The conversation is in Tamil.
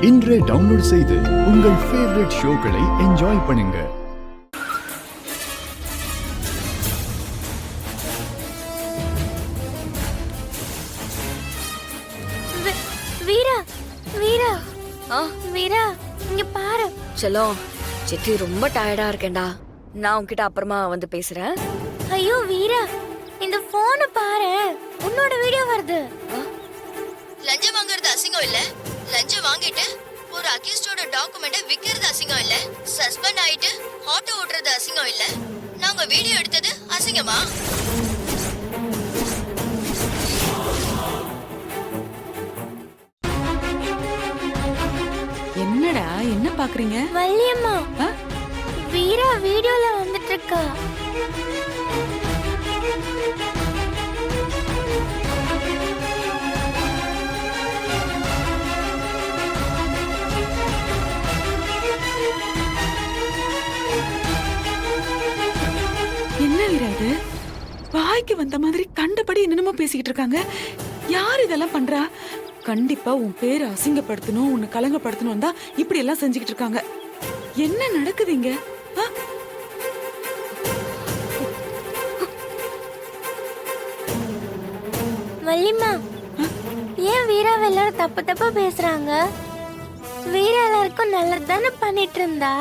இன்றே டவுன்லோட் செய்து உங்கள் ஃபேவரட் ஷோக்களை என்ஜாய் பண்ணுங்க. வீரா வீரா வீரா இங்க பாரு. செல்லோ, சித்தி ரொம்ப டயர்டா இருக்கேன்டா. நான் உன்கிட்ட அப்புறமா வந்து பேசுறேன். ஐயோ வீரா, இந்த போனை பாரு, உன்னோட வீடியோ வருது. லஞ்சம் வாங்குறது அசிங்கம் இல்ல? லஞ்சம் வாங்கிட்டு ஒரு அக்யூஸ்டோட டாக்குமெண்ட்டை விக்கிறது அசிங்கம் இல்ல? சஸ்பெண்ட் ஆயிட்டு ஆட்டோ ஓட்டுறது அசிங்கம் இல்ல? நாங்க வீடியோ எடுத்தது அசிங்கமா? என்னடா, என்ன பாக்குறீங்க? வள்ளியம்மா, வீரா வீடியோல வந்துட்டு இருக்கா. என்ன வீரா இது? வாய்க்கு வந்த மாதிரி கண்டபடி என்னென்னமோ பேசிக்கிட்டு இருக்காங்க. யார் இதெல்லாம் பண்றா? கண்டிப்பா உன் பேரை அசிங்கப்படுத்தணும், உன்னை கலங்கப்படுத்தணும் தான் இப்படி எல்லாம் செஞ்சுக்கிட்டு இருக்காங்க. என்ன நடக்குதுங்க? வள்ளியம்மா, ஏன் வீரா எல்லாரும் தப்பு தப்பா பேசுறாங்க? வீரா எல்லாருக்கும் நல்லது தானே பண்ணிட்டு இருந்தா.